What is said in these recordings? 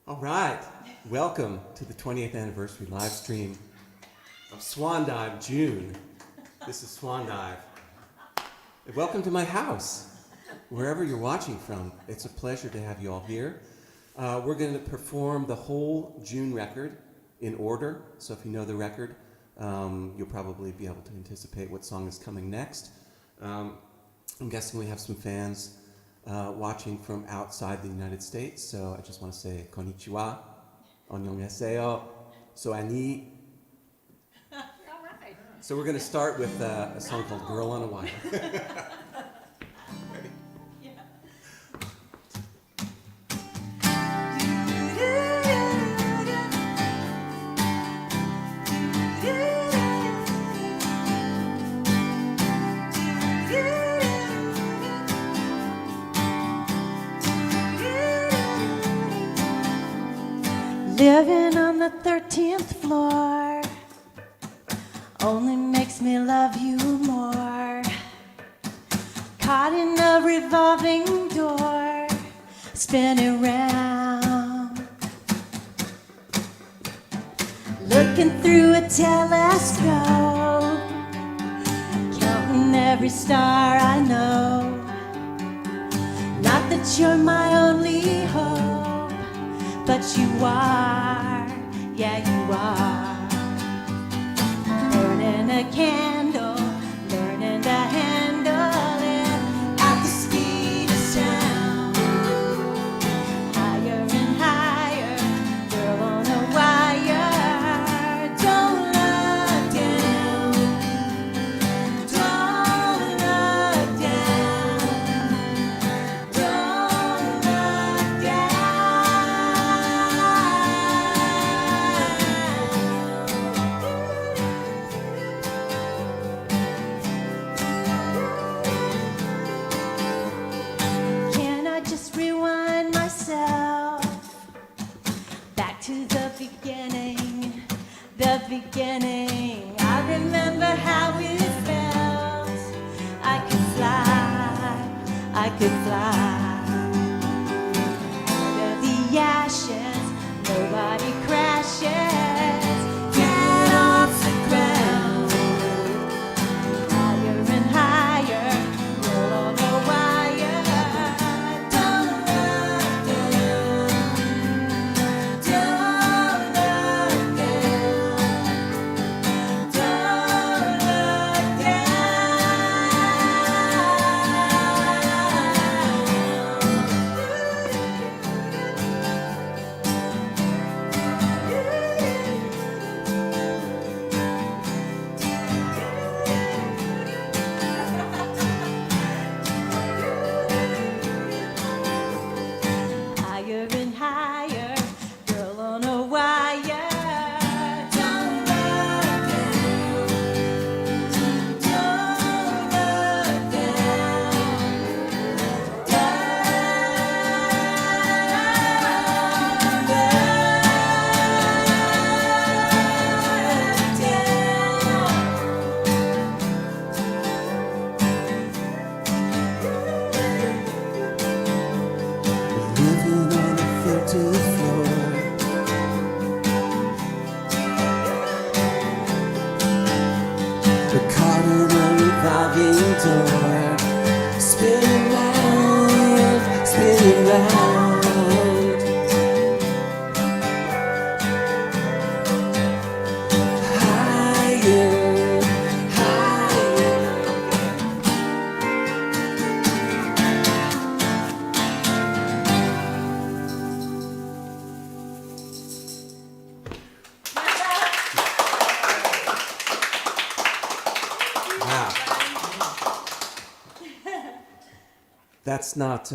All right, welcome to the 20th anniversary live stream of Swan Dive June. This is Swan Dive. And welcome to my house, wherever you're watching from. It's a pleasure to have you all here. We're going to perform the whole June record in order, so if you know the record, you'll probably be able to anticipate what song is coming next. I'm guessing we have some fans watching from outside the United States, so I just want to say konnichiwa, annyeonghaseyo, soani. All right. So we're going to start with a song called Girl on a Wire. Ready? Yeah. Living on the 13th floor only makes me love you more. Caught in a revolving door, spinning round. Looking through a telescope, counting every star I know. Not that you're my only hope, but you are, yeah you are. Burning a candle, learning to handle it at the speed of sound. Higher and higher, girl on a wire. Don't look down, don't look down, don't look down. Can I just rewind myself back to the beginning, the beginning? I remember how it felt. I could fly, I could fly. Out of the ashes, nobody crashes. Get off the ground, higher and higher, girl on the wire. Don't look down, don't look down, don't look higher and higher, girl on a wire. Don't look down, don't look Living on the 13th floor. We're caught in a revolving door, spinning round, spinning round. Higher, higher. Wow. That's not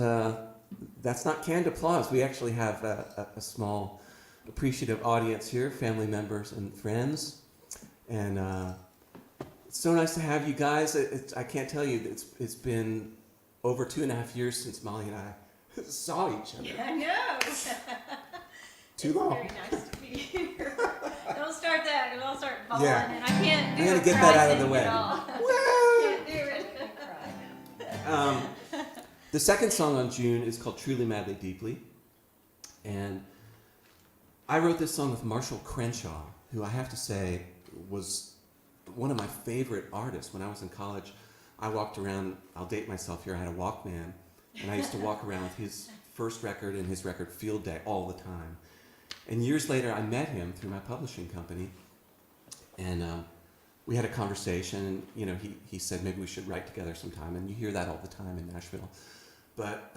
canned applause. We actually have a small appreciative audience here, family members and friends, and it's so nice to have you guys. I can't tell you, it's been over 2.5 years since Molly and I saw each other. I know. Too long. Very nice to be here. Don't start that, because I'll start falling, Yeah. and I can't do I'm gonna a get cry that out of the thing way. at all. Woo! Can't do it. The second song on June is called Truly Madly Deeply, and I wrote this song with Marshall Crenshaw, who I have to say was one of my favorite artists. When I was in college, I walked around, I'll date myself here, I had a Walkman, and I used to walk around with his first record and his record Field Day all the time. And years later, I met him through my publishing company, and we had a conversation, and he said maybe we should write together sometime, and you hear that all the time in Nashville. But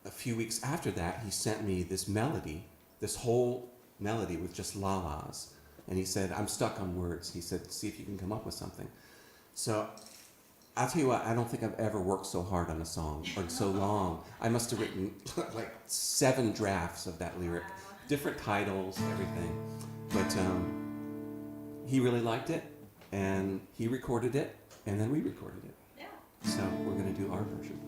a few weeks after that, he sent me this melody, this whole melody with just la-las, and he said, I'm stuck on words. He said, see if you can come up with something. So I'll tell you what, I don't think I've ever worked so hard on a song, or so long. I must have written like 7 drafts of that lyric, different titles, everything. But he really liked it, and he recorded it, and then we recorded it. Yeah. So we're going to do our version.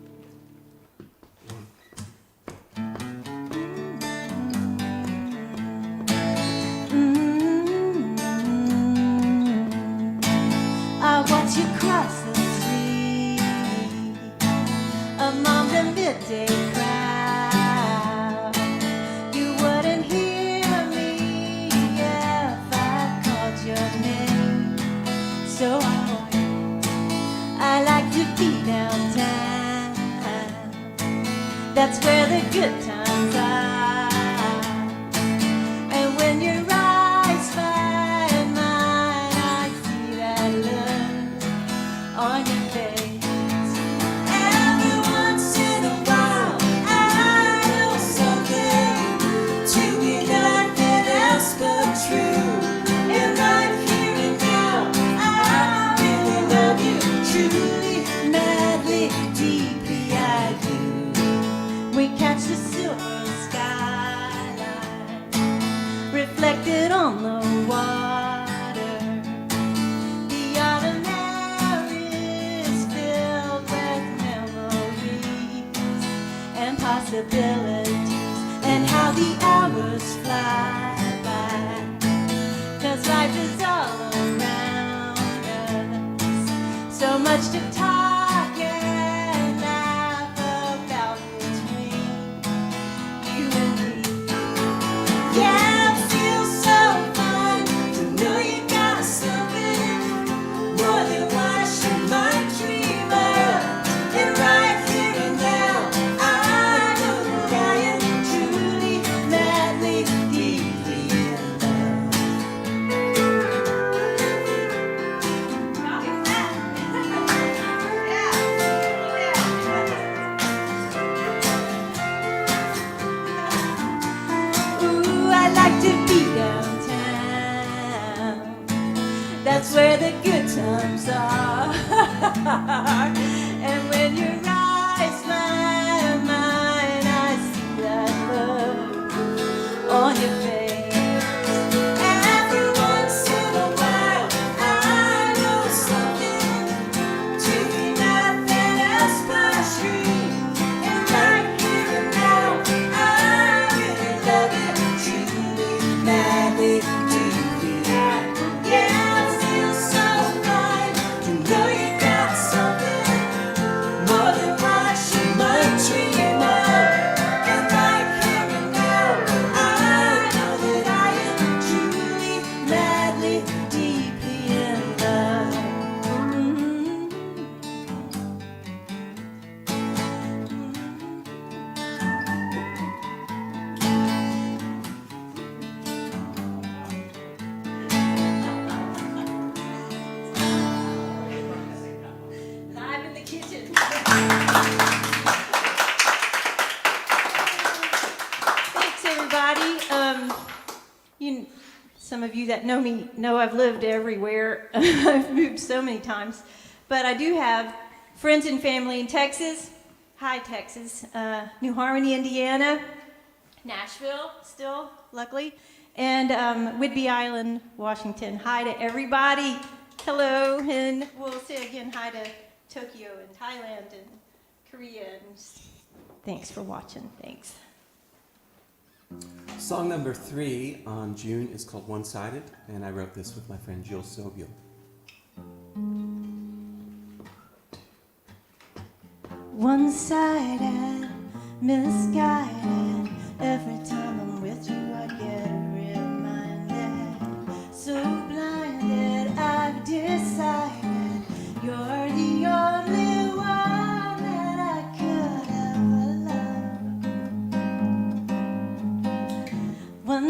I watch you cross the street among the midday crowd. You wouldn't hear me if I called your name. So I like to be downtown. That's where the good times are. And when your eyes find mine, I see that look on your face. Every once in a while, I know something to be nothing else but true. And right here and now, I really love you truly, madly, deeply I do. We catch the silver skyline reflected on the water. The autumn air is filled with memories and possibilities, and how the hours fly by. 'Cause life is all around us, so much to talk and laugh about between you and me. Yeah, it feels so fun to know you got something more than what you might dream of. And right here and now, I know that I am truly, madly, deeply in love. Ooh, I like to be downtown. That's where the good times are. And when your eyes find mine, I see that look on your face. Every once in a while, I know something to be nothing else but true. And right here and now, I really love it truly, madly, deeply. Yeah, it feels so right to know you got something more than what you might dream of. And right here and now, I know that I am truly, madly, deeply in love. Live in the kitchen. Thanks, everybody. Some of you that know me know I've lived everywhere. I've moved so many times. But I do have friends and family in Texas. Hi, Texas. New Harmony, Indiana. Nashville, still, luckily. And Whidbey Island, Washington. Hi to everybody. Hello. And we'll say again hi to Tokyo and Thailand and Korea. And thanks for watching. Thanks. Song number 3 on June is called One-Sided, and I wrote this with my friend Jill Sobiel. One-sided, misguided. Every time I'm with you, I get a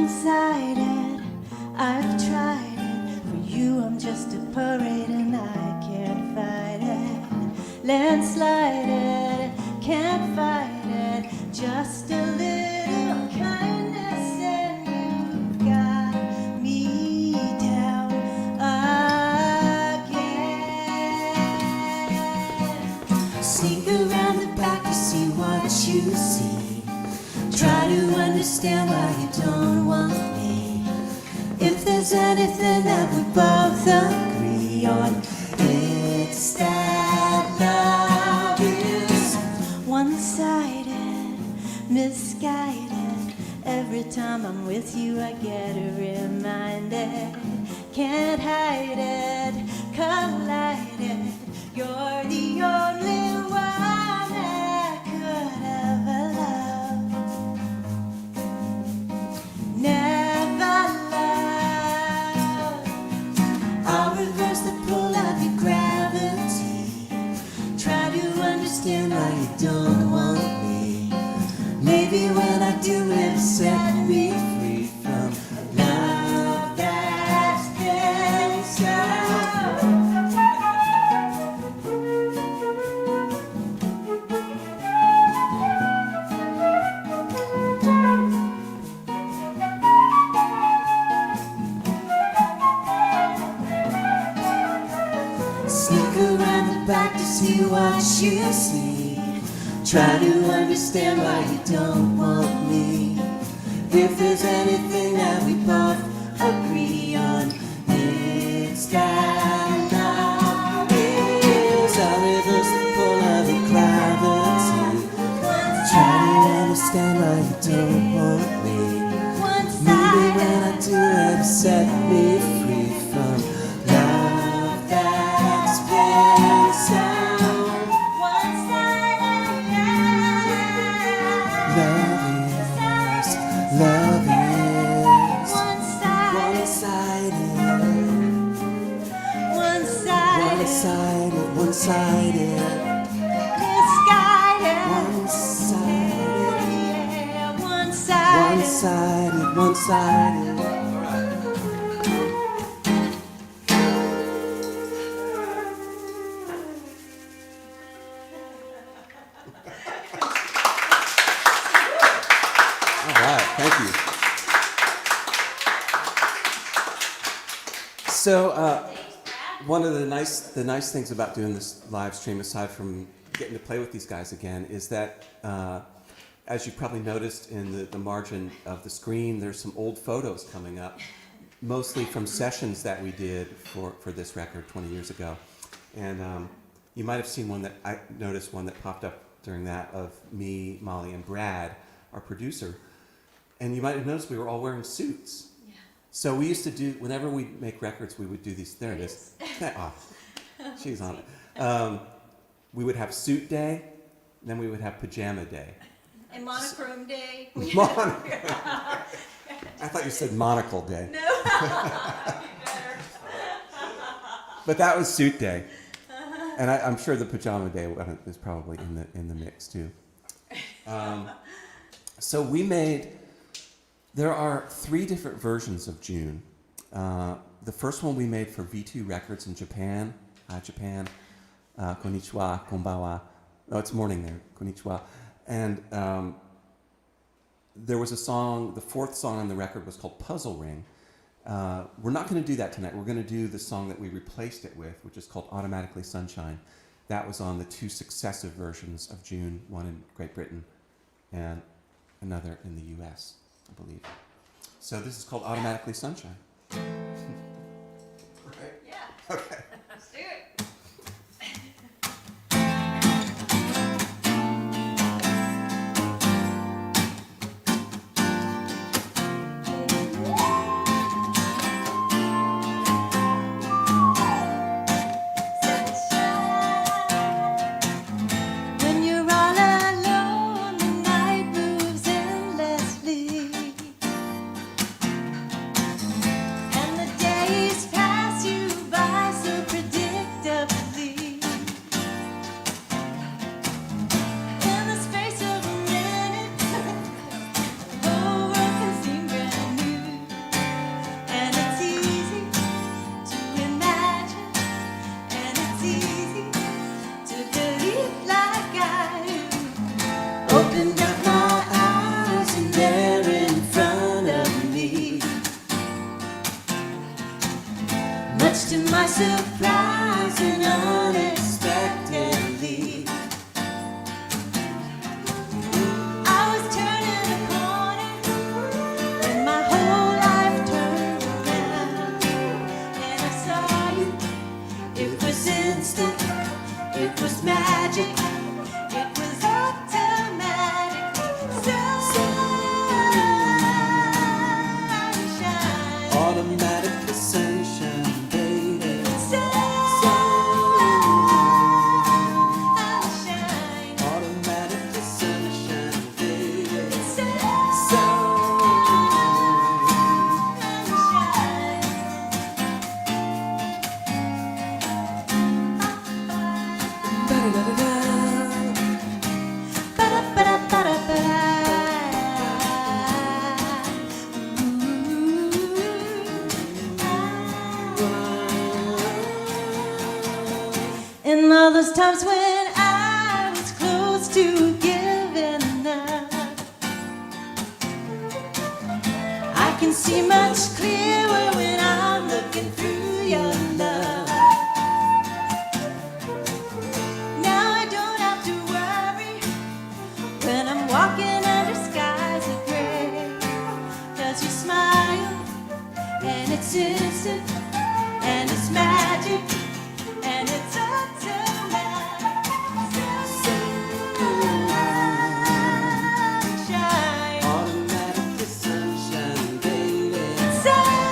one-sided. I've tried it. For you, I'm just a parade and I can't fight it. Landslide it, can't fight it. Just a little kindness and you've got me down again. Sneak around the back to see what you see. Try to understand why you don't want me. If there's anything that we both agree on, it's that love is one-sided, misguided. Every time I'm with you I get reminded. Can't hide it, collided. You're the only one I could ever love. Never love. I'll reverse the pull of your gravity. Try to understand why you don't want me. Maybe when I do it, set me free from love that's been so. Sneak around the back to see what you see. Try to understand why you don't want me. If there's anything that we both agree on, it's that love is. I'll reverse the pull of your gravity. Try to understand why you don't want me. Maybe when I do it, set me free from love that's been sound. Love is one-sided, one-sided, misguided, one-sided, one-sided. All right, thank you. So, one of the nice things about doing this live stream, aside from getting to play with these guys again, is that as you probably noticed in the margin of the screen, there's some old photos coming up, mostly from sessions that we did for this record 20 years ago. And you might have seen one that I noticed one that popped up during that of me, Molly, and Brad, our producer. And you might have noticed we were all wearing suits. Yeah. So we used to do, whenever we make records, we would do these. There it is. Oh, she's on it. We would have suit day, then we would have pajama day. And monochrome day. I thought you said monocle day. No. But that was suit day. And I'm sure the pajama day is probably in the mix too. So we made, there are 3 different versions of June. The first one we made for V2 Records in Japan. Japan. Konnichiwa, konbawa. Oh, it's morning there. Konnichiwa. And there was a song, the 4th song on the record was called Puzzle Ring. We're not going to do that tonight. We're going to do the song that we replaced it with, which is called Automatically Sunshine. That was on the 2 successive versions of June, one in Great Britain and another in the US, I believe. So this is called Automatically Sunshine. Right? Yeah. Okay. Let's do it. When you're all alone, the night moves endlessly, and the days pass you by so predictably. times when I was close to giving up. I can see much clearer when I'm looking through your love. Now I don't have to worry when I'm walking under skies of gray. 'Cause you smile and it's innocent and it's magic and it's automatic. Sunshine, Automatic sunshine, baby. sunshine,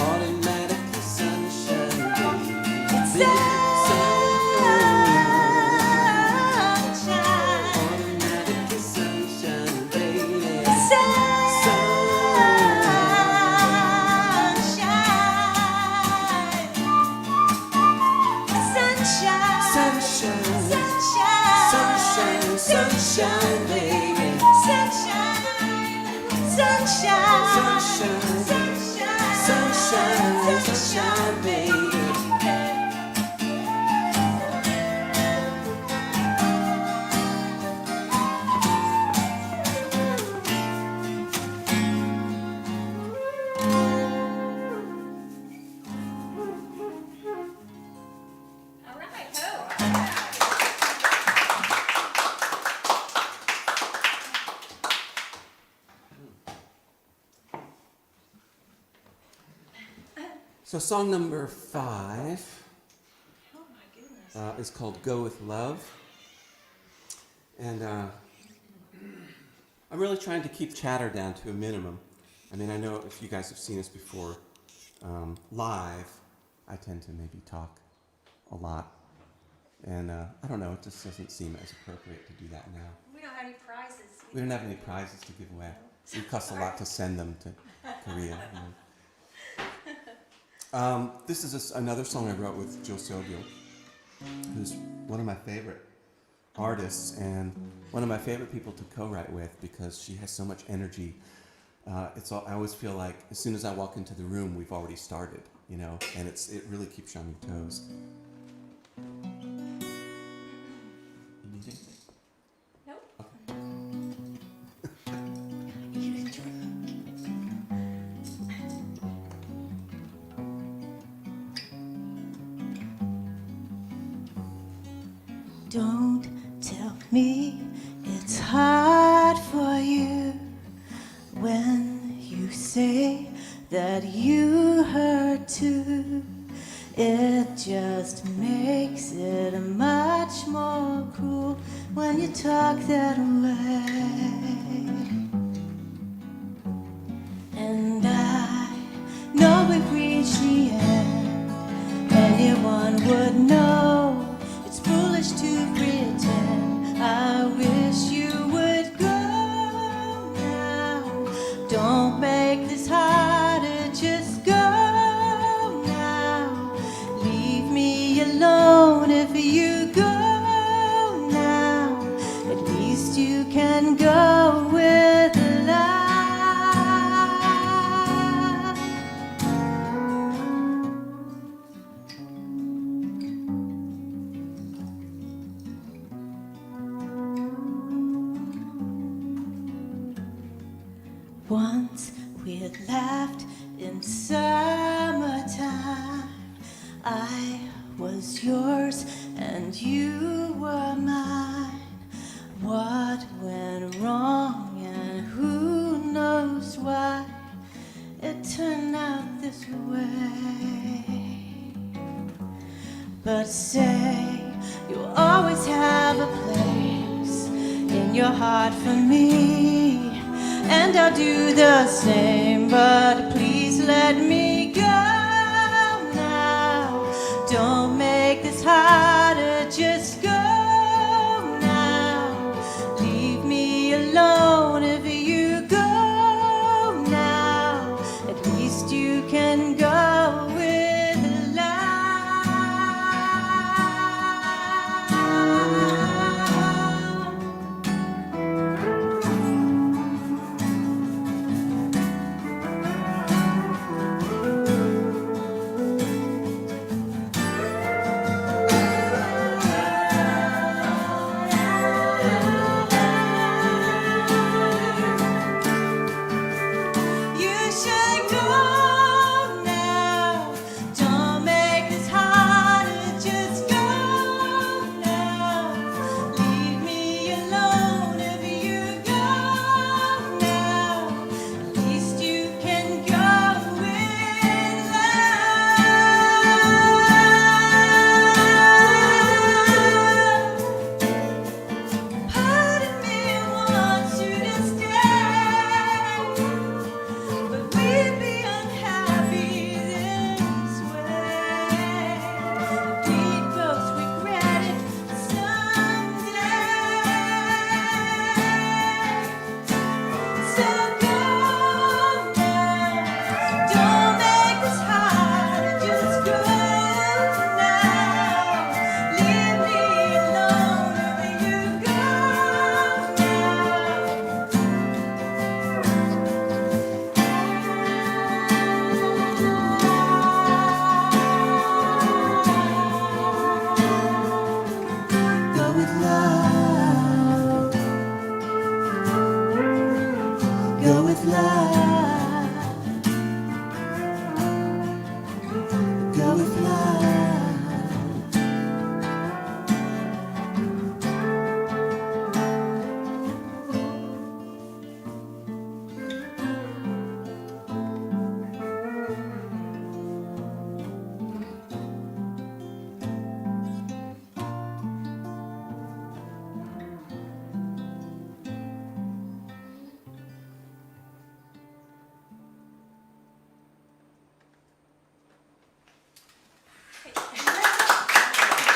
Automatic sunshine, baby. sunshine, Automatic sunshine, baby. Sunshine, baby. Sunshine, Baby. All right, ho. So song number 5 Oh my goodness. is called Go With Love. And I'm really trying to keep chatter down to a minimum. I mean, I know if you guys have seen us before live, I tend to maybe talk a lot. And I don't know, it just doesn't seem as appropriate to do that now. We don't have any prizes. We don't have any prizes to give away. It costs a lot to send them to Korea. You know. This is another song I wrote with Jo Sobyo, who's one of my favorite artists and one of my favorite people to co-write with because she has so much energy. I always feel like as soon as I walk into the room, we've already started, you know, and it really keeps you on your toes. Nope. Okay. Don't tell me it's hard for you when you say that you hurt too. It just makes it much more cruel when you talk that way. And I know we've reached the end. Anyone would know it's foolish to pretend. I wish you would go now. Don't make this harder, just go now. Leave me alone if you go now. At least you can go with love. Once we had laughed in summertime. I was yours and you were mine. What went wrong and who knows why it turned out this way. But say you'll always have a place in your heart for me. And I'll do the same, but please let me go now. Don't make this harder, just go now. Leave me alone if you go now. At least you can go with love.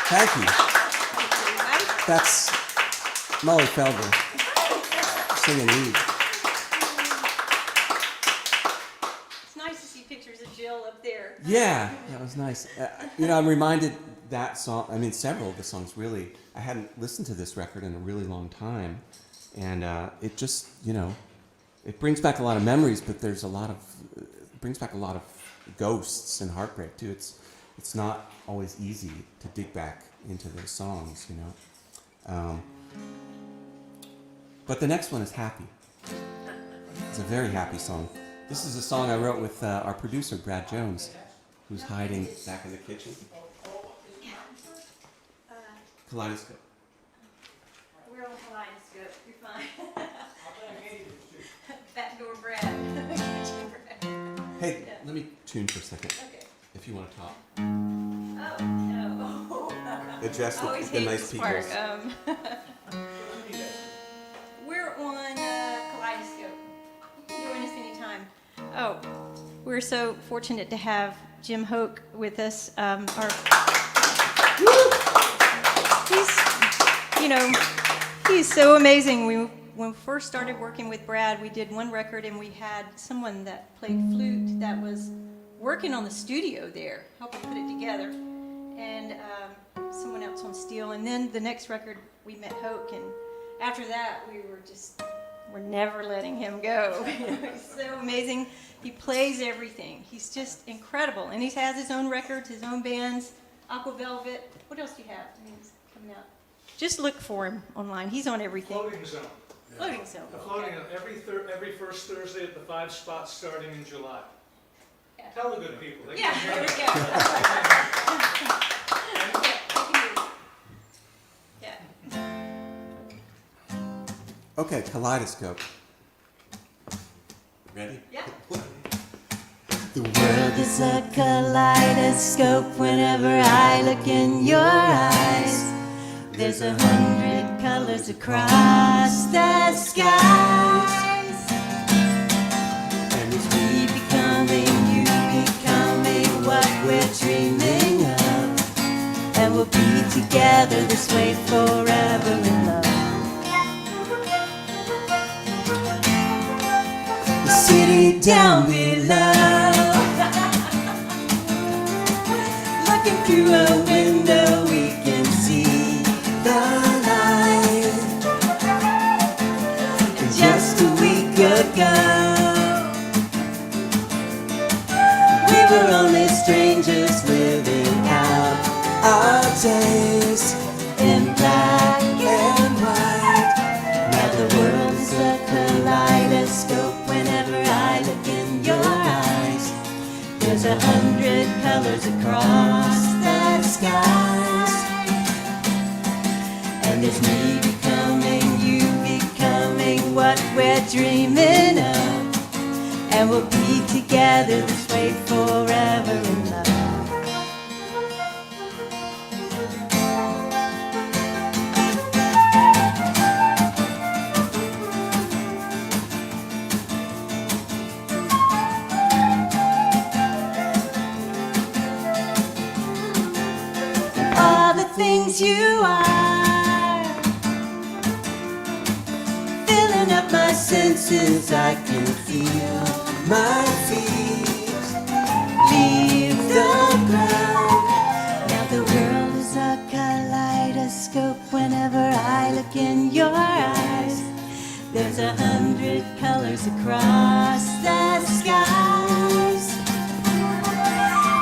Thank you. Everybody. That's Molly Felder singing lead. It's nice to see pictures of Jill up there. Yeah, that was nice. I'm reminded that song, several of the songs really, I hadn't listened to this record in a really long time. And it just, it brings back a lot of memories, but it brings back a lot of ghosts and heartbreak too. It's not always easy to dig back into those songs, But the next one is happy. It's a very happy song. This is a song I wrote with our producer, Brad Jones, who's hiding back in the kitchen. Kaleidoscope. We're on Kaleidoscope. You're fine. Backdoor Brad. Hey, let me tune for a second, Okay. if you want to talk. Oh, no. Address I always the hate nice this people. part. We're on Kaleidoscope. You can join us anytime. Oh, we're so fortunate to have Jim Hoke with us. He's so amazing. When we first started working with Brad, we did one record and we had someone that played flute that was working on the studio there, helping put it together, and someone else on steel. And then the next record, we met Hoke, and after that, we're never letting him go. He's so amazing. He plays everything. He's just incredible. And he has his own records, his own bands, Aqua Velvet. What else do you have? He's coming out. Just look for him online. He's on everything. Floating Zone. Floating Zone. The floating every first Thursday at the 5 spots starting in July. Yeah. Tell the good people. They Yeah, can there we hear go. it. Yeah. Okay, Kaleidoscope. Ready? Yeah. The world is a kaleidoscope. Whenever I look in your eyes, there's 100 colors across the skies. And it's me becoming, you becoming what we're dreaming of. And we'll be together this way forever in love. The city down below, looking through a window we can see the light. And just a week ago, we were only strangers living out our days in black and white. Now the world is a kaleidoscope. Whenever I look in your eyes, there's 100 colors across the skies. And there's me becoming, you becoming what we're dreaming of. And we'll be together this way forever in love. All the things you are, filling up my senses. I can feel my feet leave the ground. Now the world is a kaleidoscope. Whenever I look in your eyes, there's 100 colors across the skies.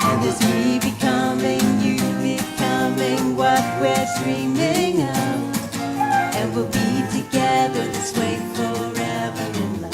And there's me becoming, you becoming what we're dreaming of. And we'll be together this way forever in love.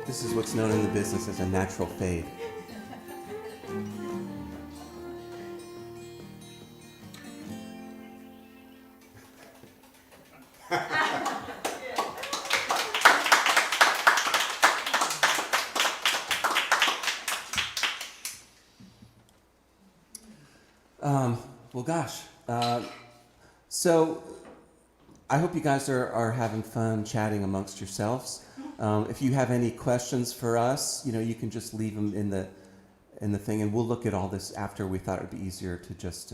This is what's known in the business as a natural fade. Well, gosh. So I hope you guys are having fun chatting amongst yourselves. If you have any questions for us, you can just leave them in the thing, and we'll look at all this after. We thought it would be easier to just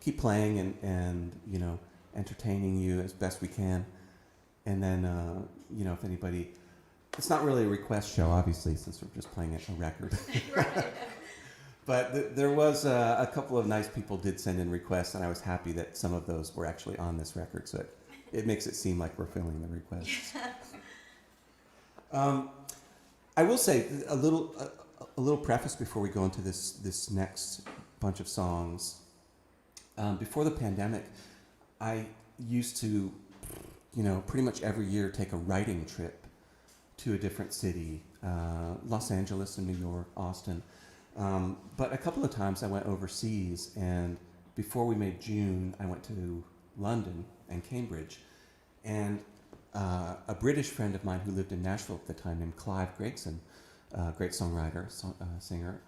keep playing and entertaining you as best we can. And then, if anybody, it's not really a request show, obviously, since we're just playing a record. But there was a couple of nice people did send in requests, and I was happy that some of those were actually on this record, so it makes it seem like we're filling the requests. I will say a little preface before we go into this next bunch of songs. Before the pandemic, I used to, pretty much every year take a writing trip to a different city, Los Angeles and New York, Austin. But a couple of times I went overseas, and before we made June, I went to London and Cambridge. And a British friend of mine who lived in Nashville at the time, named Clive Gregson, great songwriter, singer,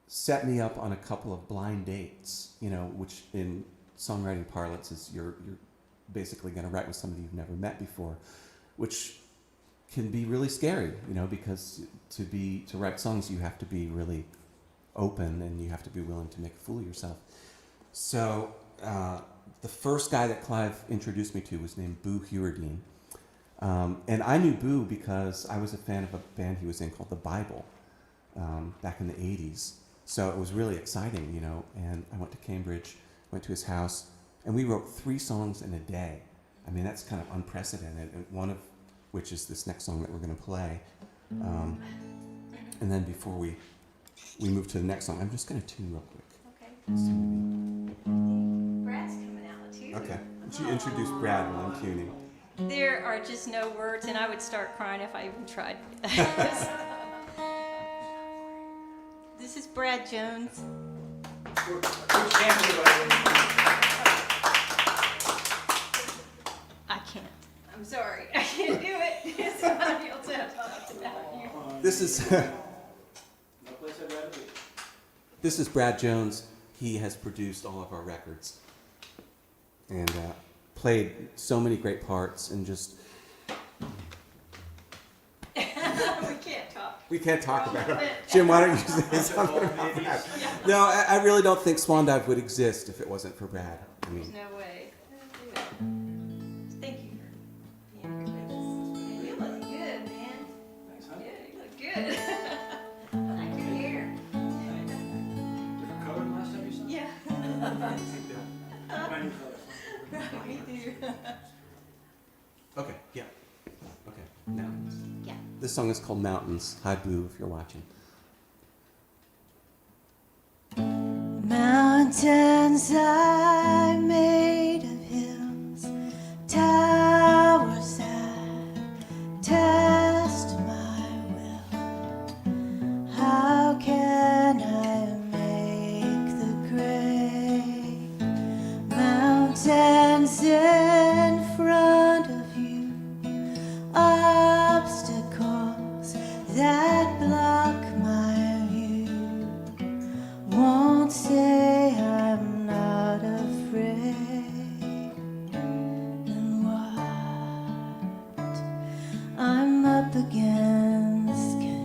set me up on a couple of blind dates, which in songwriting parlance is you're basically going to write with somebody you've never met before, which can be really scary, because to write songs you have to be really open and you have to be willing to make a fool of yourself. So the first guy that Clive introduced me to was named Boo Hewerdine. And I knew Boo because I was a fan of a band he was in called The Bible back in the 80s. So it was really exciting, and I went to Cambridge, went to his house, and we wrote 3 songs in a day. I mean, that's kind of unprecedented, and one of which is this next song that we're going to play. And then before we move to the next song, I'm just going to tune real quick. Okay. Brad's coming out too. Okay. Would you introduce Brad while I'm tuning? There are just no words, and I would start crying if I even tried. This is Brad Jones. I can't. I'm sorry. I can't do it. Somebody else has to about you. This is Brad Jones. He has produced all of our records and played so many great parts and just. We can't talk about it. Jim, why don't you say something about that? No, I really don't think Swan Dive would exist if it wasn't for Brad. There's no way. Thank you for being here with us. And you look good, man. Thanks, huh? Yeah, you look good. I like your hair. Different color than last time you saw? Yeah. Brand new color. Me too. Okay, yeah. Okay, now. Yeah. This song is called Mountains. Hi, Boo, if you're watching. Mountains I made of hills, towers that test my will. How can I make the great mountains in front of you obstacles that block my view? Won't say I'm not afraid. And what I'm up against cannot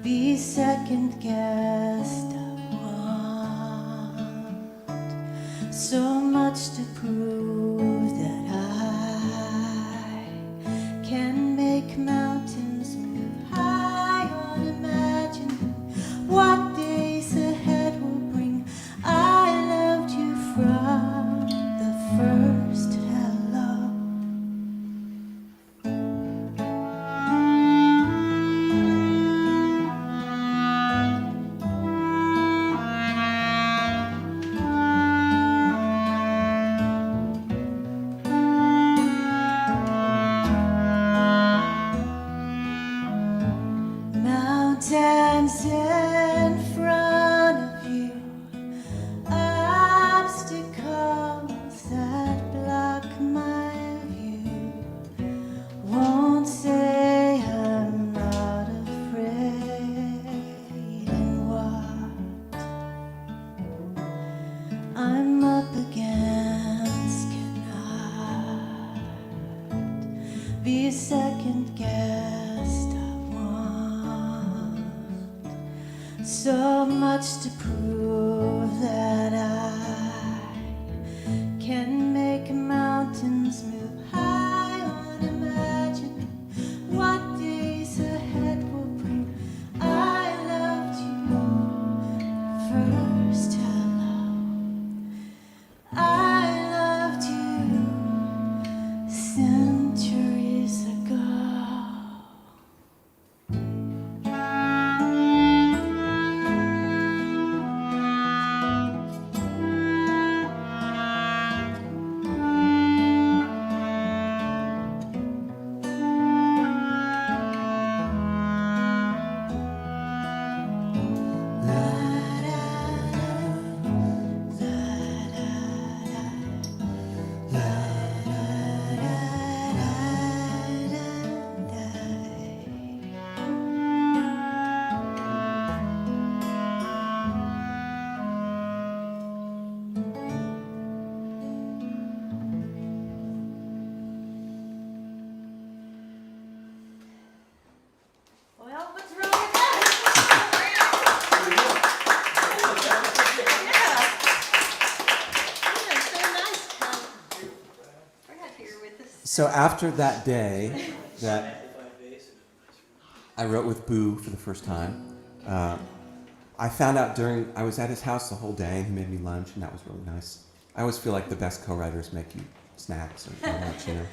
be second guessed. I want so much to prove that I can make mountains move high on imagining what days ahead will bring. I loved you from the first hello. much to prove that I can make mountains move. I won't imagine what days ahead will bring. I loved you first, hello. I loved you centuries ago. Well, what's wrong with that? Yeah, it's so nice to have Brad here with us. So after that day that I wrote with Boo for the first time, I found out I was at his house the whole day, and he made me lunch, and that was really nice. I always feel like the best co-writers make you snacks or lunch, you know.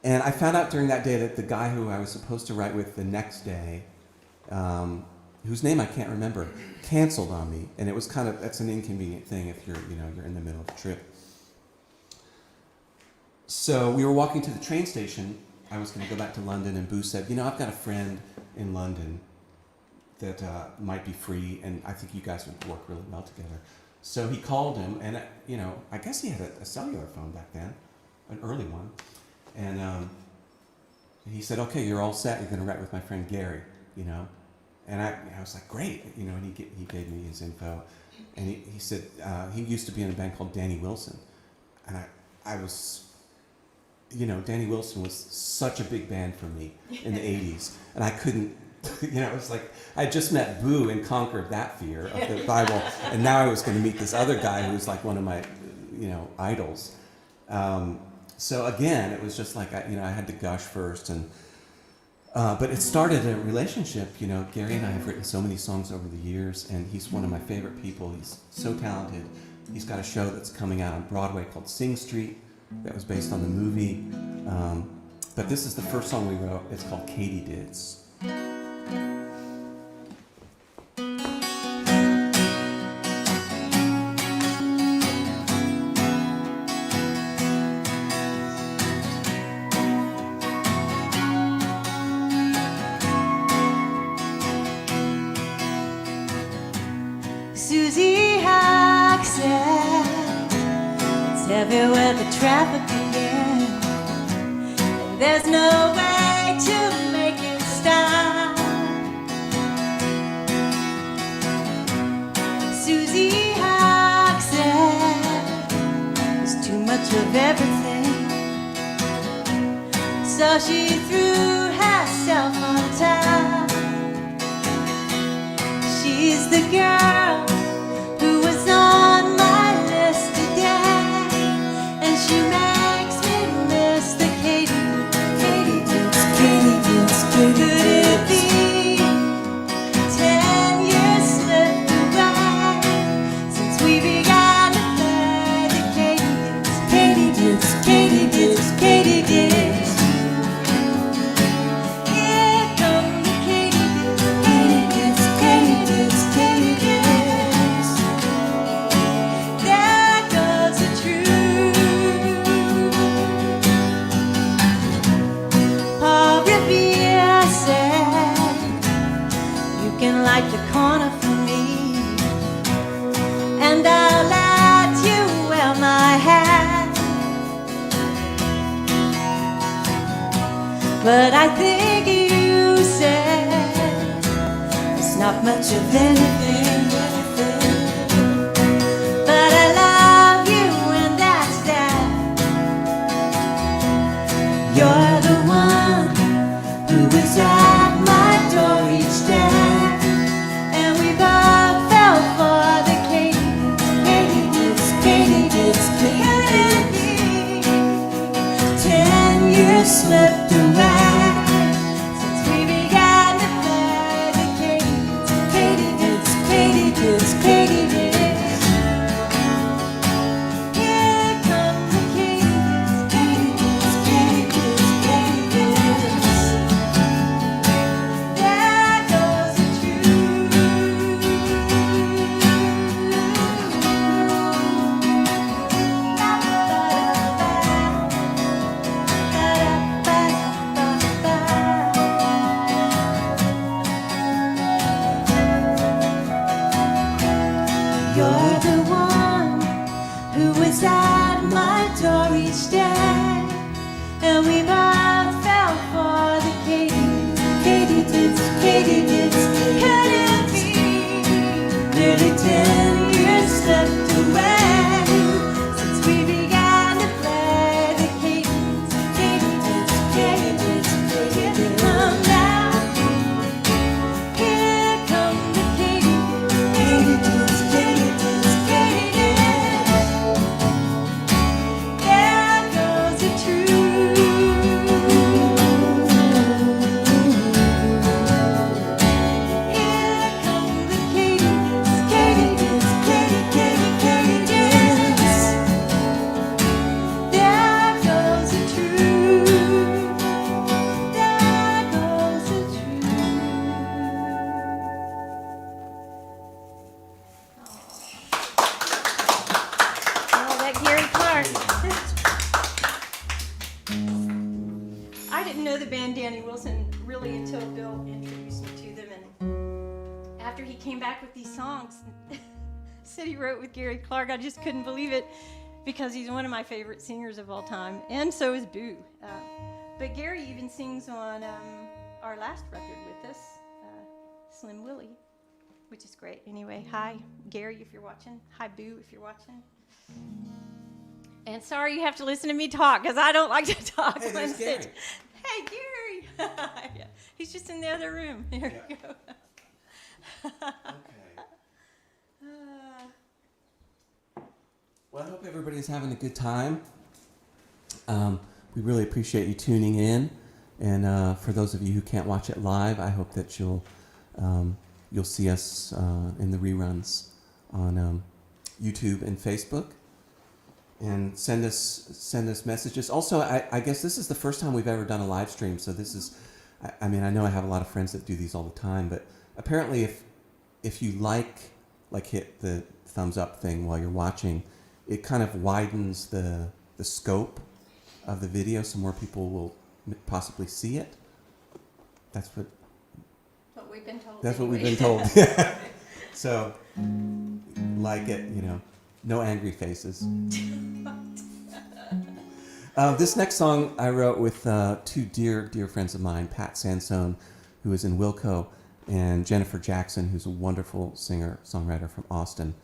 And I found out during that day that the guy who I was supposed to write with the next day, whose name I can't remember, canceled on me, and it was that's an inconvenient thing if you're in the middle of a trip. So we were walking to the train station. I was going to go back to London, and Boo said, I've got a friend in London that might be free, and I think you guys would work really well together. So he called him, and I guess he had a cellular phone back then, an early one, and he said, "Okay, you're all set. You're going to write with my friend Gary, And I was like, "Great," and he gave me his info, and he said he used to be in a band called Danny Wilson, and I was. Danny Wilson was such a big band for me in the 80s, and I couldn't, it was like I just met Boo and conquered that fear of the Bible, and now I was going to meet this other guy who was like one of my, idols. So again, it was just like, I had to gush first, but it started a relationship. Gary and I have written so many songs over the years, and he's one of my favorite people. He's so talented. He's got a show that's coming out on Broadway called Sing Street, that was based on the movie. But this is the first song we wrote. It's called Katydids. Susie Hacksaw, it's everywhere the traffic begins. There's no way to make it stop. Susie Hacksaw is too much of everything, so she threw herself on top. She's the girl who was on my list today, and she makes me miss the Katydids. Could it be 10 years slipped away since we began to play the Katydids. Here come the Katydids. There goes the truth. Paul Revere said, "You can light the corner for me, and I'll let you wear my hat." But I think you said it's not much of anything. But I love you, and that's that. You're the one who was at my door each day, and we both who was at my door each day, and we both fell for the katydids. Could it be nearly 10 years slipped away since we began to play the katydids. Here they come now. Here come the katydids. There goes the truth. Here come the katydids. There goes the truth. There goes the truth. Oh, that Gary Clark. I didn't know the band Danny Wilson really until Bill introduced me to them, and after he came back with these songs, said he wrote with Gary Clark, I just couldn't believe it because he's one of my favorite singers of all time, and so is Boo. But Gary even sings on our last record with us, Slim Willie, which is great. Anyway, hi, Gary, if you're watching. Hi, Boo, if you're watching. And sorry you have to listen to me talk, because I don't like to talk. Hey, on there's stage. Gary. Hey, Gary. Yeah, he's just in the other room. There you go. Okay. Well, I hope everybody's having a good time. We really appreciate you tuning in, and for those of you who can't watch it live, I hope that you'll see us in the reruns on YouTube and Facebook, and send us messages. Also, I guess this is the first time we've ever done a live stream, so this is, I mean, I know I have a lot of friends that do these all the time, but apparently if you like hit the thumbs up thing while you're watching, it kind of widens the scope of the video, so more people will possibly see it. That's what we've been told. That's what we've been anyway. told. So, like it, no angry faces. This next song I wrote with two dear friends of mine, Pat Sansone, who is in Wilco, and Jennifer Jackson, who's a wonderful singer-songwriter from Austin.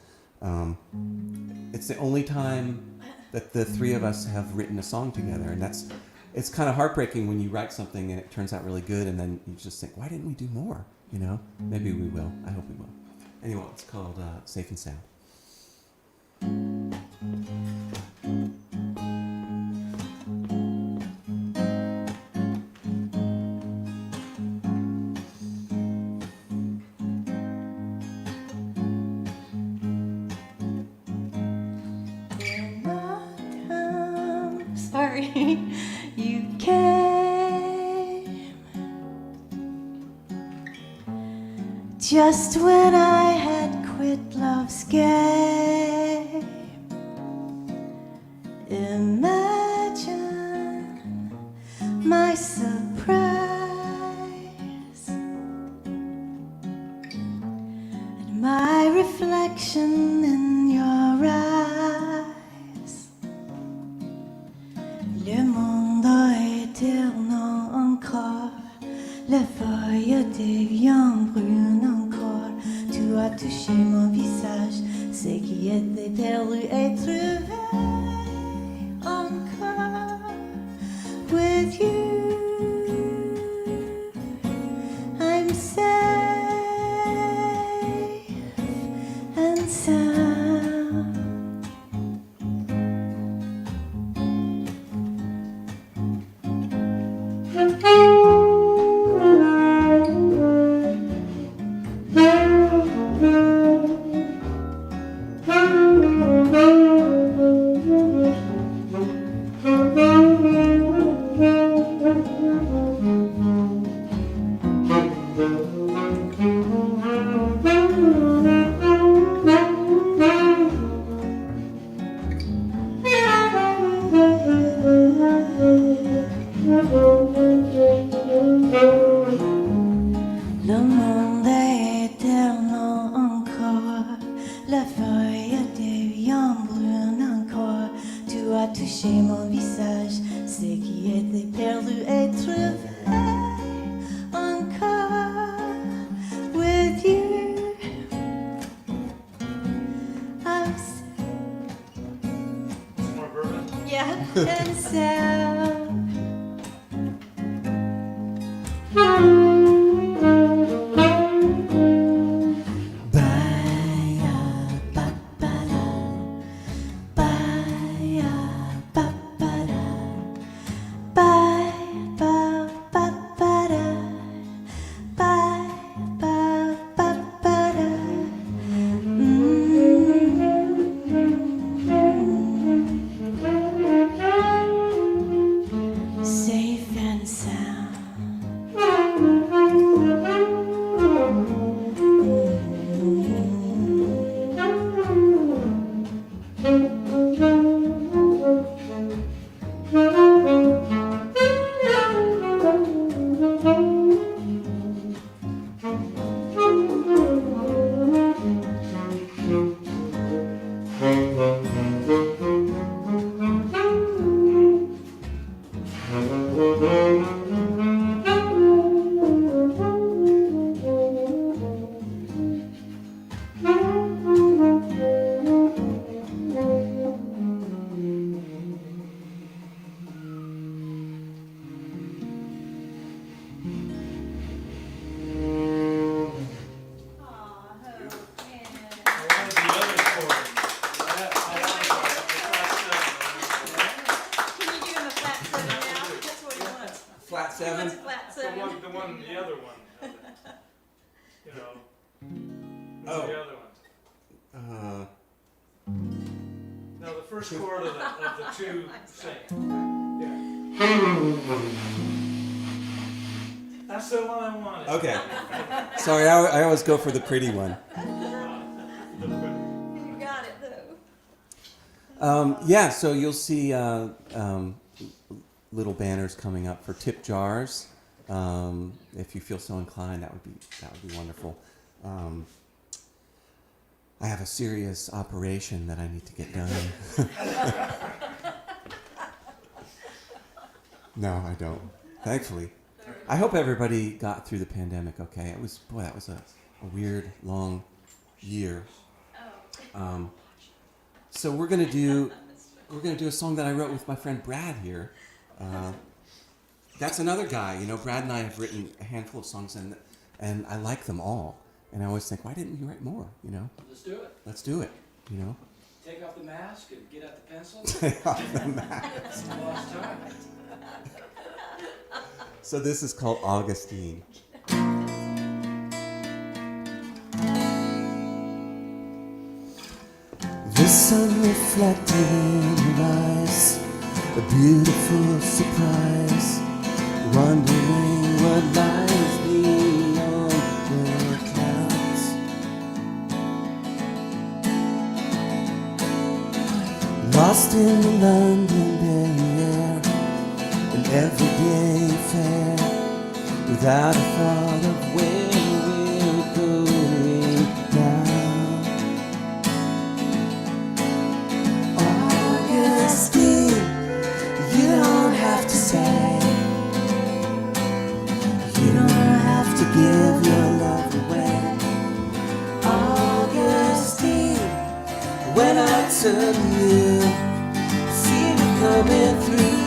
It's the only time that the three of us have written a song together, and it's kind of heartbreaking when you write something and it turns out really good, and then you just think, why didn't we do more? Maybe we will. I hope we will. Anyway, it's called Safe and Sound. Sorry, you came just when I had quit love's game. Imagine my surprise at my reflection in your eyes. Le monde est terne encore, les feuilles deviennent brunes encore. Tu as touché mon visage, ce qui était perdu est trouvé encore. With you, I'm safe and sound. Le monde est terne encore, la feuille est as touché mon visage, ce qui était perdu est trouvé encore with you. I'm More bourbon? yeah, and so safe and sound. I wanted the other chord. I wanted Can you give him a flat seven now? That's what he wants. Flat He seven. wants a flat seven. the other one. You know, Oh. the other one. No, the first chord of the two sing. Yeah. That's the one I wanted. Okay. Sorry, I always go for the pretty one. You got it though. Yeah, so you'll see little banners coming up for tip jars. If you feel so inclined, that would be wonderful. I have a serious operation that I need to get done. No, I don't. Thankfully. I hope everybody got through the pandemic okay. That was a weird, long year. So we're gonna do a song that I wrote with my friend Brad here. That's another guy, Brad and I have written a handful of songs and I like them all. And I always think, why didn't you write more? Let's do it. Let's do it. Take off the mask and get out the pencil. Take off the mask. It's a lost time. So this is called Augustine. The sun reflected in her eyes, a beautiful surprise, wondering what lies beyond the clouds. Lost in the London Bay air, an everyday affair, without a thought of where we're going now. Augustine, you don't have to say, you don't have to give your love away. Augustine, when I turn to you, see me coming through.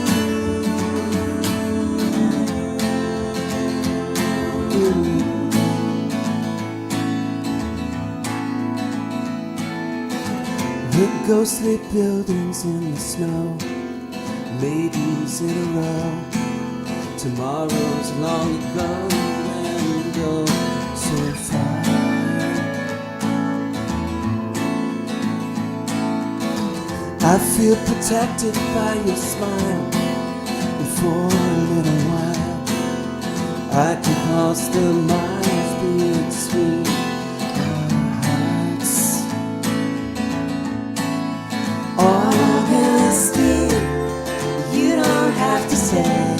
The ghostly buildings in the snow, ladies in a row. Tomorrow's long ago and we go so far. I feel protected by your smile, and for a little while I can cross the miles between our hearts. Augustine, you don't have to say,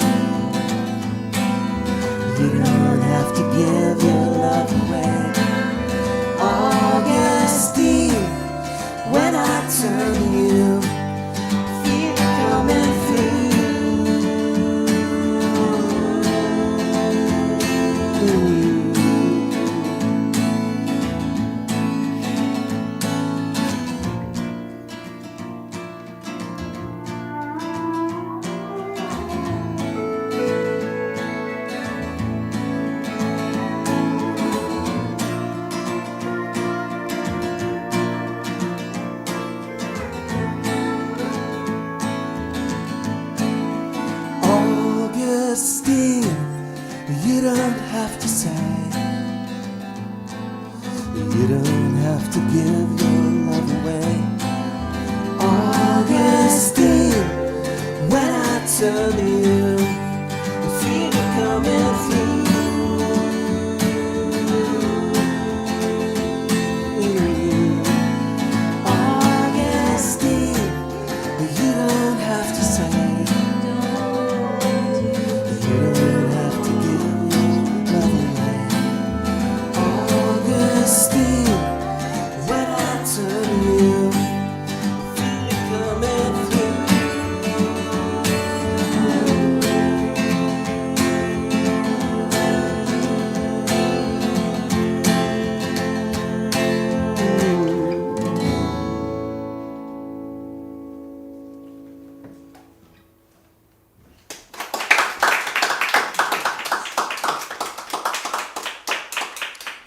you don't have to give your love away. Augustine, when I turn to you, feel it turn to you, I feel it coming through. Augustine, you don't have to say, you don't have to give your love away. Augustine, when I turn to you, I feel it coming through.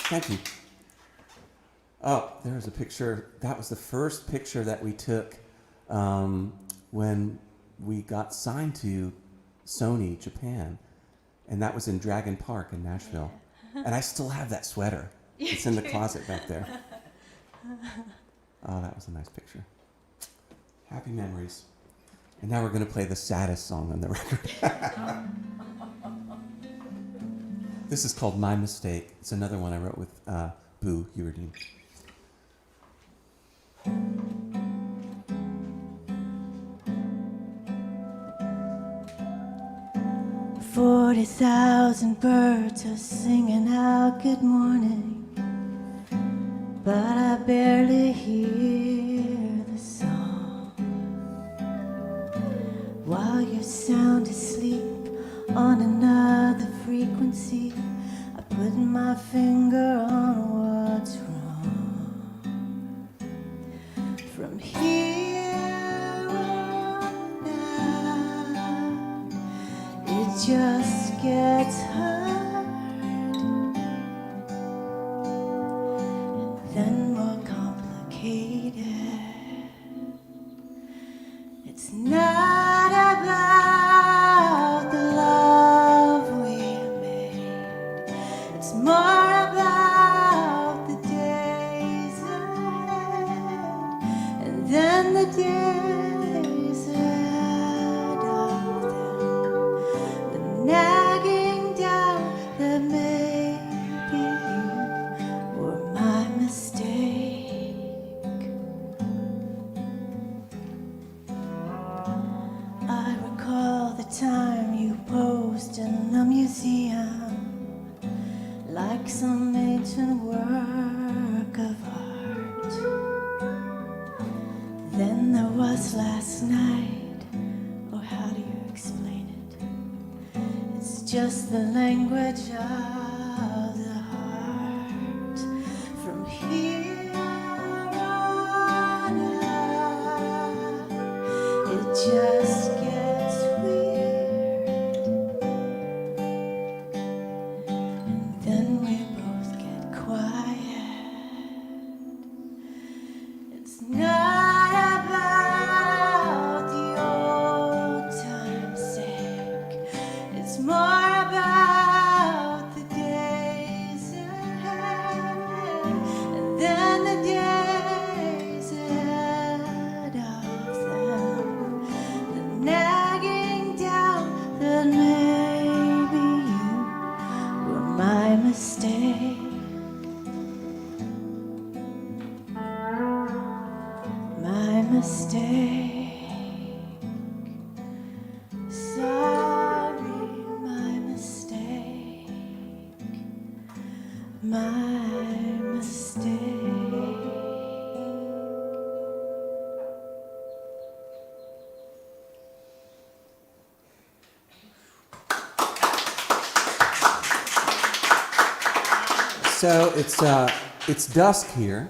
Thank you. Oh, there's a picture. That was the first picture that we took when we got signed to Sony Japan. And that was in Dragon Park in Nashville. And I still have that sweater. It's in the closet back there. Oh, that was a nice picture. Happy memories. And now we're going to play the saddest song on the record. This is called My Mistake. It's another one I wrote with Boo Hewerdine. 40,000 birds are singing out good morning, but I barely hear the song. While you're sound asleep on another frequency, I put my finger on what's wrong. From here on out, it just gets hard, and then more complicated. It's not about the love we made, it's more about the days ahead, and then the days ahead of them, the nagging doubt that maybe you were my mistake. I recall the time you posed in a museum like some ancient work of art. Then there was last night. Oh, how do you explain it? It's just the language of the heart. From here on out, it just gets weird, and then we both get quiet. It's not about the old time's sake, it's more about the days ahead, and then the days ahead of them, the nagging doubt that maybe you were my mistake. My mistake. Sorry, my mistake. My mistake. So it's dusk here,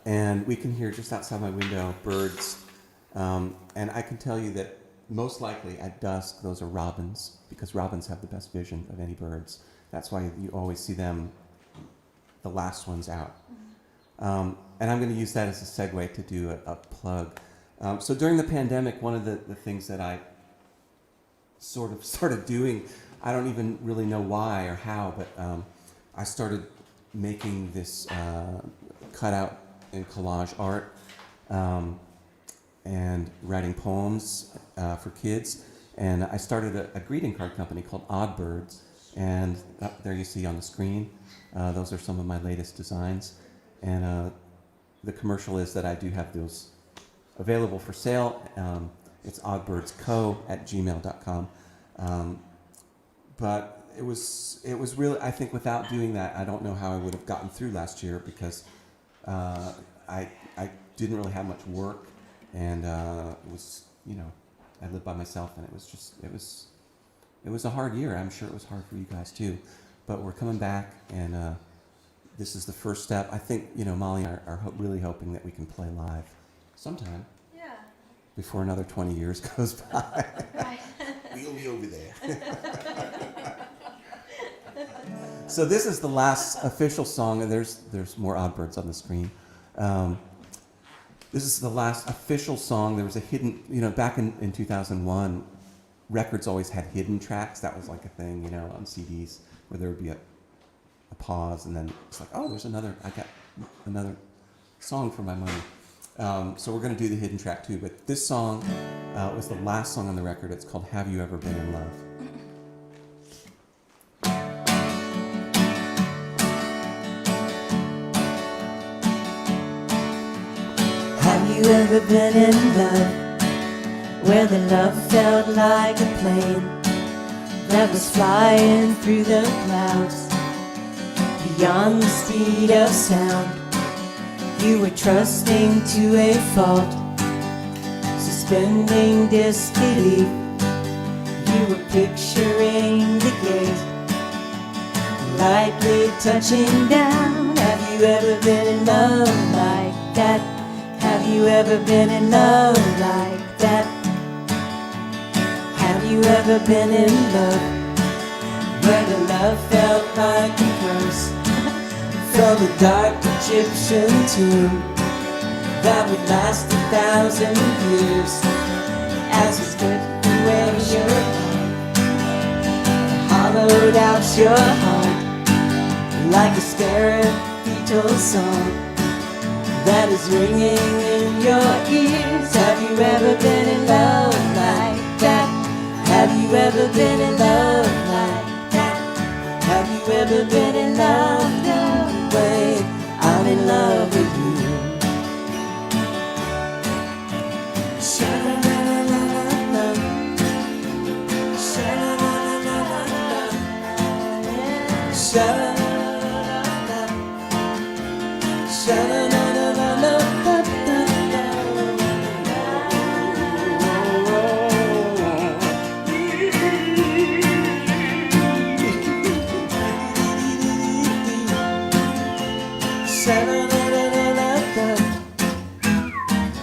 and we can hear just outside my window birds, and I can tell you that most likely at dusk those are robins, because robins have the best vision of any birds. That's why you always see them the last ones out. And I'm going to use that as a segue to do a plug. So during the pandemic, one of the things that I sort of started doing, I don't even really know why or how, but I started making this cutout and collage art and writing poems for kids. And I started a greeting card company called Odd Birds, and up there you see on the screen, those are some of my latest designs. And the commercial is that I do have those available for sale. It's oddbirdsco@gmail.com. But it was really, I think without doing that, I don't know how I would have gotten through last year, because I didn't really have much work, and it was, I lived by myself, and it was a hard year. I'm sure it was hard for you guys too, but we're coming back, and this is the first step. I think, Molly and I are really hoping that we can play live sometime. Yeah. Before another 20 years goes by. Right. We'll be over there. So this is the last official song, and there's more Odd Birds on the screen. This is the last official song. There was a hidden, back in 2001, records always had hidden tracks. That was like a thing, on CDs, where there would be a pause, and then it's like, oh, I got another song for my money. So we're going to do the hidden track too, but this song was the last song on the record. It's called Have You Ever Been in Love? Have you ever been in love, where the love felt like a plane that was flying through the clouds, beyond the speed of sound? You were trusting to a fault, suspending disbelief. You were picturing the gate, lightly touching down. Have you ever been in love like that? Have you ever been in love like that? Have you ever been in love, where the love felt like a curse from a dark Egyptian tomb that would last 1,000 years, as we stripped away your heart, hollowed out your heart like a skeletal song that is ringing in your ears. Have you ever been in love like that? Have you ever been in love like that? Have you ever been in love the way I'm in love with you? Sha-la-la-la-la-la, sha-la-la-la-la-la, sha-la-la-la-la-la, sha-la-la-la-la-la.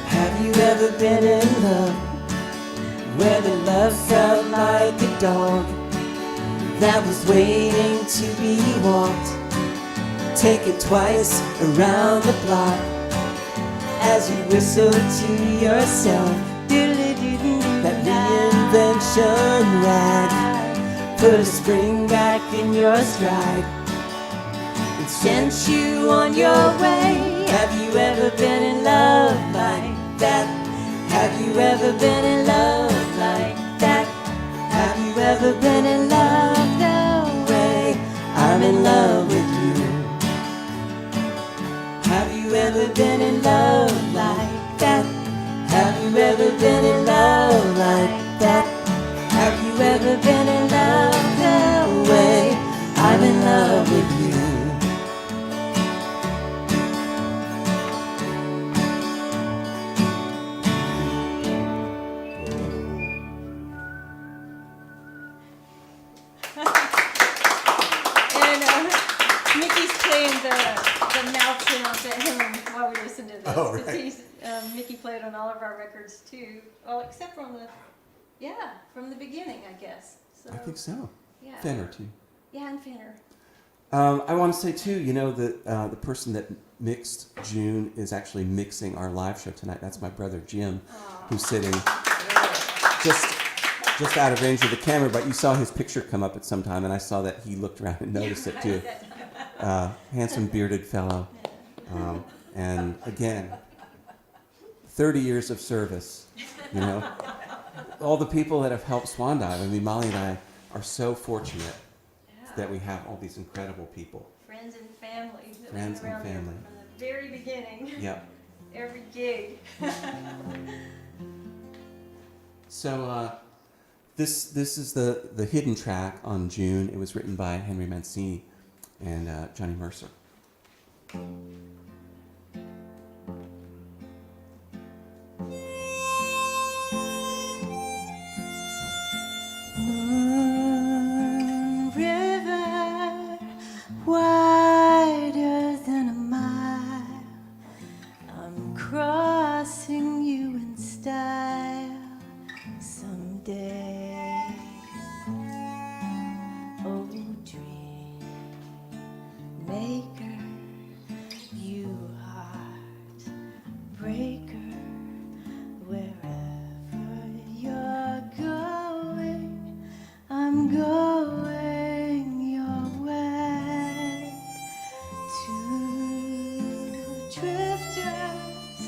Have you ever been in love, where the love felt like a dog that was waiting to be walked? Take it twice around the block as you whistle to yourself. That reinvention rag put a spring back in your stride and sent you on your way. Have you ever been in love like that? Have you ever been in love like that? Have you ever been in love the way I'm in love with you? Have you ever been in love like that? Have you ever been in love like that? Have you ever been in love the way I'm in love with you? Mickey's playing the mouth sounds at home while we listen to this. Oh, right. 'Cause Mickey played on all of our records too. Well, except from from the beginning, I guess. So, I think so. yeah. Fenner too. Yeah, and Fenner. I want to say too, that the person that mixed June is actually mixing our live show tonight. That's my brother Jim, who's sitting just out of range of the camera. But you saw his picture come up at some time, and I saw that he looked around and noticed it too. Handsome bearded fellow, and again, 30 years of service. all the people that have helped Swan Dive. I mean, Molly and I are so fortunate that we have all these incredible people. Friends and family. That Friends was around and family. There from the very beginning. Yep. Every gig. So this is the hidden track on June. It was written by Henry Mancini and Johnny Mercer. Moon river, wider than a mile. I'm crossing you in style someday. Oh, dream maker, you heart breaker. Wherever you're going, I'm going your way. Two drifters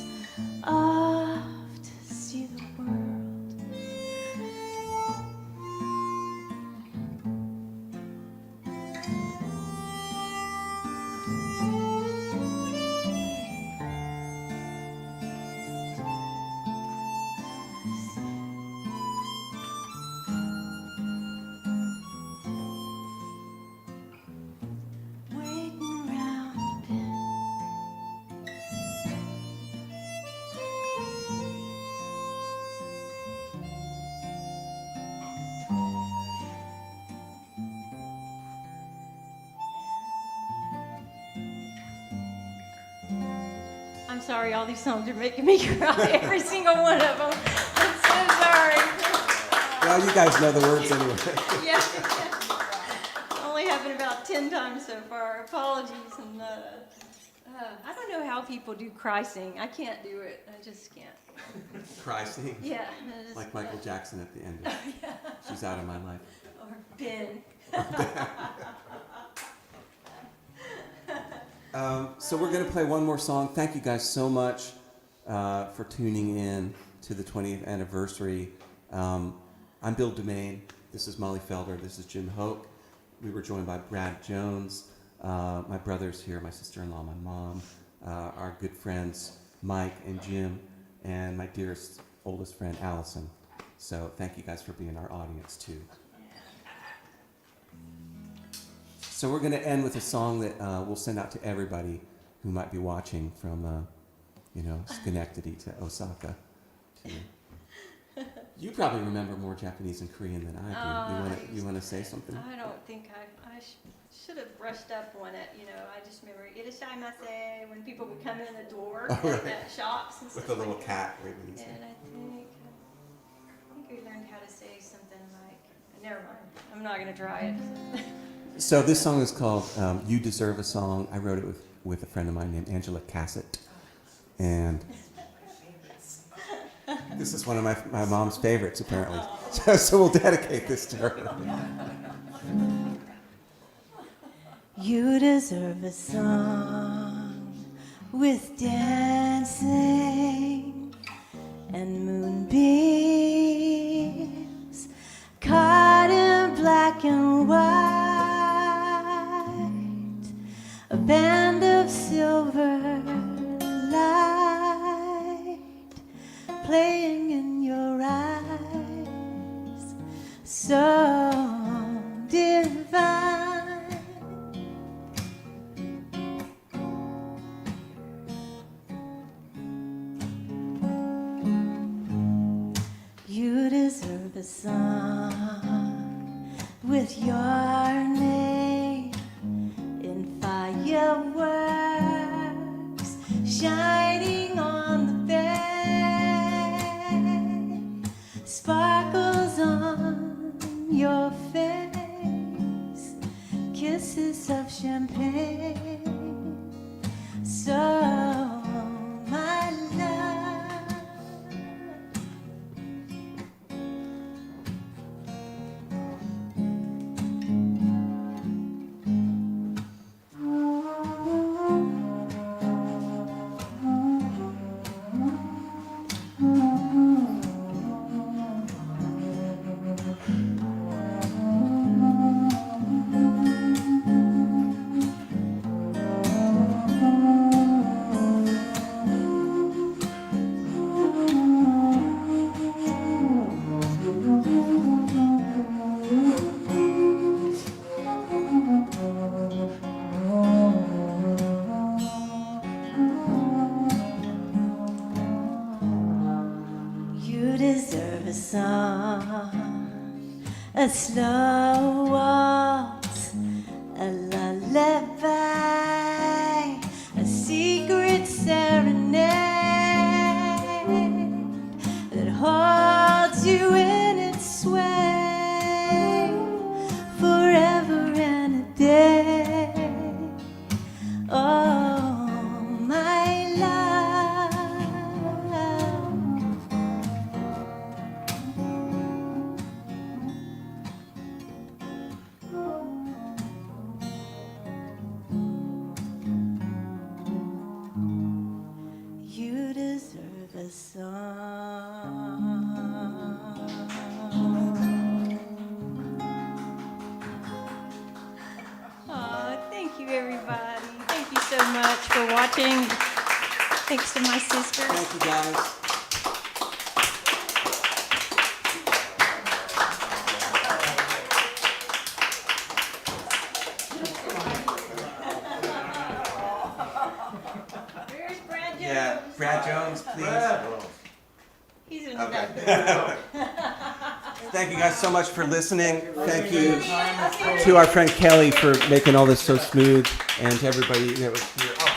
off to see the world. Waiting round the bend. I'm sorry, all these songs are making me cry. Every single one of them. I'm so sorry. Well, you guys know the words anyway. Yeah. Only happened about 10 times so far. Apologies. And I don't know how people do cry sing. I can't do it. I just can't. Cry sing. Yeah. I just- Like Michael Jackson at the end of She's Out of My Life. Or Ben. So we're going to play one more song. Thank you guys so much for tuning in to the 20th anniversary. I'm Bill Dumaine. This is Molly Felder. This is Jim Hoke. We were joined by Brad Jones, my brothers here, my sister-in-law, my mom, our good friends Mike and Jim, and my dearest, oldest friend Allison. So thank you guys for being our audience too. So we're going to end with a song that we'll send out to everybody who might be watching from, Schenectady to Osaka. You probably remember more Japanese and Korean than I do. You want to say something? I don't think I should have brushed up on it. I just remember irashaimase when people would come in the door at shops and stuff. With a little like cat waving his that. hand. And I think we learned how to say something like, never mind, I'm not going to try it. So this song is called You Deserve a Song. I wrote it with a friend of mine named Angela Cassett. And this is one of my mom's favorites, apparently. So we'll dedicate this to her. You deserve a song with dancing and moonbeams caught in black and white, a band of silver light playing in your eyes, so divine. You deserve a song with your name in fireworks shining on the bay, sparkles on your face, kisses of champagne. So, my love, deserve a song, a slow waltz, a lullaby, a secret serenade that holds you in its sway forever and a day. Oh, my love. You deserve a song. Oh, thank you, everybody. Thank you so much for watching. Thanks to my sisters. Thank you, guys. Where's Brad Jones? Yeah, Brad Jones, please. He's in Okay. that. Thank you guys so much for listening. Thank you to our friend Kelly for making all this so smooth, and to everybody that was here. Oh,